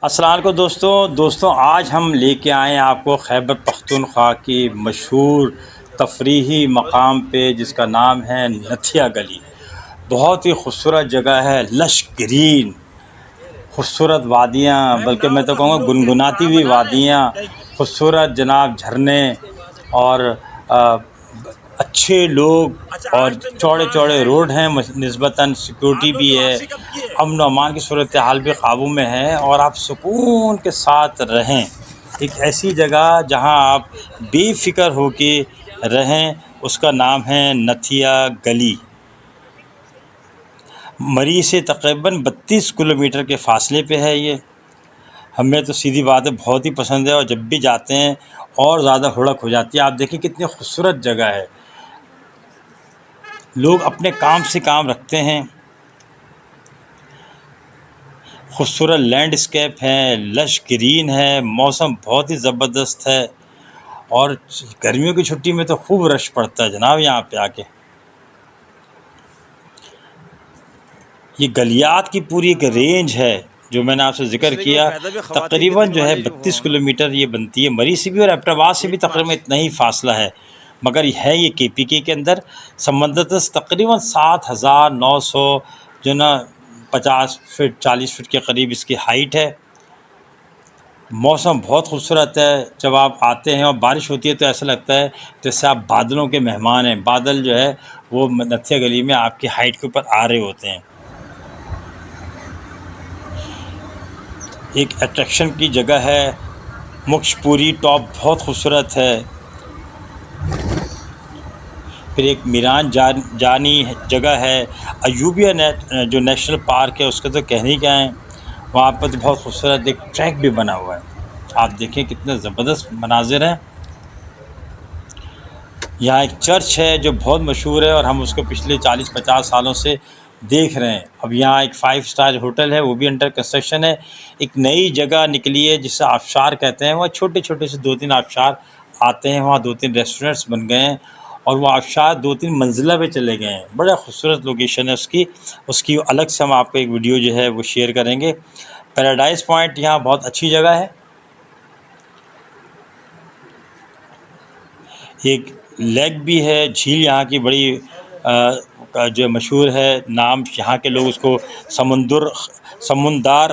السلام علیکم دوستوں آج ہم لے کے آئے ہیں آپ کو خیبر پختونخوا کی مشہور تفریحی مقام پہ، جس کا نام ہے نتھیا گلی۔ بہت ہی خوبصورت جگہ ہے، لش گرین خوبصورت وادیاں، بلکہ میں تو کہوں گا گنگناتی ہوئی وادیاں، خوبصورت جناب جھرنے اور اچھے لوگ اور چوڑے چوڑے روڈ ہیں، نسبتاً سیکورٹی بھی ہے، امن و امان کی صورتحال بھی قابو میں ہے، اور آپ سکون کے ساتھ رہیں۔ ایک ایسی جگہ جہاں آپ بے فکر ہو کے رہیں، اس کا نام ہے نتھیا گلی۔ مری سے تقریباً 32 کلومیٹر کے فاصلے پہ ہے یہ۔ ہمیں تو سیدھی بات ہے بہت ہی پسند ہے، اور جب بھی جاتے ہیں اور زیادہ ہڑک ہو جاتی ہے۔ آپ دیکھیں کتنی خوبصورت جگہ ہے، لوگ اپنے کام سے کام رکھتے ہیں، خوبصورت لینڈسکیپ ہے، لش گرین ہے، موسم بہت ہی زبردست ہے، اور گرمیوں کی چھٹی میں تو خوب رش پڑتا ہے جناب یہاں پہ آ کے۔ یہ گلیات کی پوری ایک رینج ہے جو میں نے آپ سے ذکر کیا، تقریباً جو ہے 32 کلومیٹر یہ بنتی ہے۔ مری سے بھی اور ایبٹ آباد سے بھی تقریباً اتنا ہی فاصلہ ہے، مگر ہے یہ کے پی کے اندر۔ سمندر سے تقریباً 7,900 جو نا 50 فٹ 40 فٹ کے قریب اس کی ہائٹ ہے۔ موسم بہت خوبصورت ہے، جب آپ آتے ہیں اور بارش ہوتی ہے تو ایسا لگتا ہے جیسے آپ بادلوں کے مہمان ہیں۔ بادل جو ہے وہ نتھیا گلی میں آپ کی ہائٹ کے اوپر آ رہے ہوتے ہیں۔ ایک اٹریکشن کی جگہ ہے، مکش پوری ٹاپ بہت خوبصورت ہے۔ پھر ایک میران جانی جگہ ہے، ایوبیہ جو نیشنل پارک ہے، اس کا تو کہنے کیا ہے، وہاں پر تو بہت خوبصورت ایک ٹریک بھی بنا ہوا ہے۔ آپ دیکھیں کتنے زبردست مناظر ہیں۔ یہاں ایک چرچ ہے جو بہت مشہور ہے، اور ہم اس کو پچھلے 40-50 سالوں سے دیکھ رہے ہیں۔ اب یہاں ایک 5 اسٹار ہوٹل ہے، وہ بھی انڈر کنسٹرکشن ہے۔ ایک نئی جگہ نکلی ہے جسے آبشار کہتے ہیں، وہاں چھوٹے چھوٹے سے 2-3 آبشار آتے ہیں، وہاں 2-3 ریسٹورنٹس بن گئے ہیں، اور وہ آبشار 2-3 منزلہ پہ چلے گئے ہیں۔ بڑا خوبصورت لوکیشن ہے اس کی الگ سے ہم آپ کو ایک ویڈیو جو ہے وہ شیئر کریں گے۔ پیراڈائز پوائنٹ یہاں بہت اچھی جگہ ہے۔ ایک لیک بھی ہے، جھیل یہاں کی بڑی جو مشہور ہے، نام یہاں کے لوگ اس کو سمندار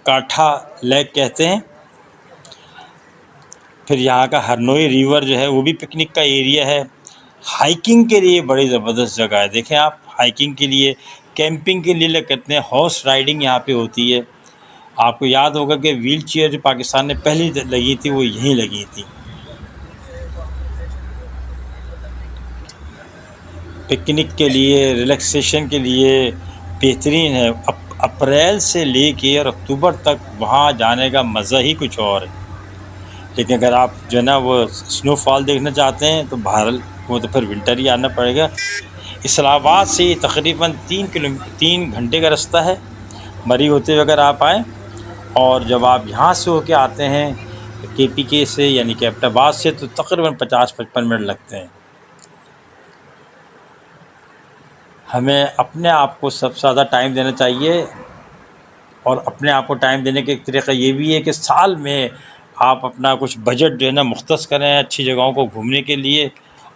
کاٹھا لیک کہتے ہیں۔ پھر یہاں کا ہرنوئی ریور جو ہے وہ بھی پکنک کا ایریا ہے۔ ہائیکنگ کے لیے بڑی زبردست جگہ ہے، دیکھیں آپ، ہائیکنگ کے لیے، کیمپنگ کے لیے کہتے ہیں، ہارس رائڈنگ یہاں پہ ہوتی ہے۔ آپ کو یاد ہوگا کہ ویل چیئر جو پاکستان نے پہلی لگی تھی وہ یہیں لگی تھی۔ پکنک کے لیے، ریلیکسیشن کے لیے بہترین ہے۔ اپریل سے لے کے اور اکتوبر تک وہاں جانے کا مزہ ہی کچھ اور ہے۔ لیکن اگر آپ جو ہے نا وہ اسنو فال دیکھنا چاہتے ہیں تو وہ تو پھر ونٹر ہی آنا پڑے گا۔ اسلام آباد سے تقریباً 3 گھنٹے کا رستہ ہے، مری ہوتے ہوئے اگر آپ آئیں، اور جب آپ یہاں سے ہو کے آتے ہیں کے پی کے سے یعنی کہ ایبٹ آباد سے، تو تقریباً 50-55 منٹ لگتے ہیں۔ ہمیں اپنے آپ کو سب سے زیادہ ٹائم دینا چاہیے، اور اپنے آپ کو ٹائم دینے کا ایک طریقہ یہ بھی ہے کہ سال میں آپ اپنا کچھ بجٹ جو ہے نا مختص کریں اچھی جگہوں کو گھومنے کے لیے،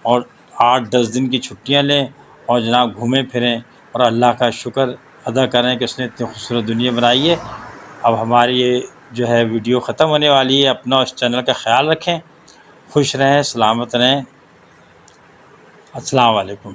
اور 8-10 دن کی چھٹیاں لیں، اور جناب گھومیں پھریں، اور اللہ کا شکر ادا کریں کہ اس نے اتنی خوبصورت دنیا بنائی ہے۔ اب ہماری یہ جو ہے ویڈیو ختم ہونے والی ہے، اپنا اس چینل کا خیال رکھیں، خوش رہیں، سلامت رہیں۔ السلام علیکم۔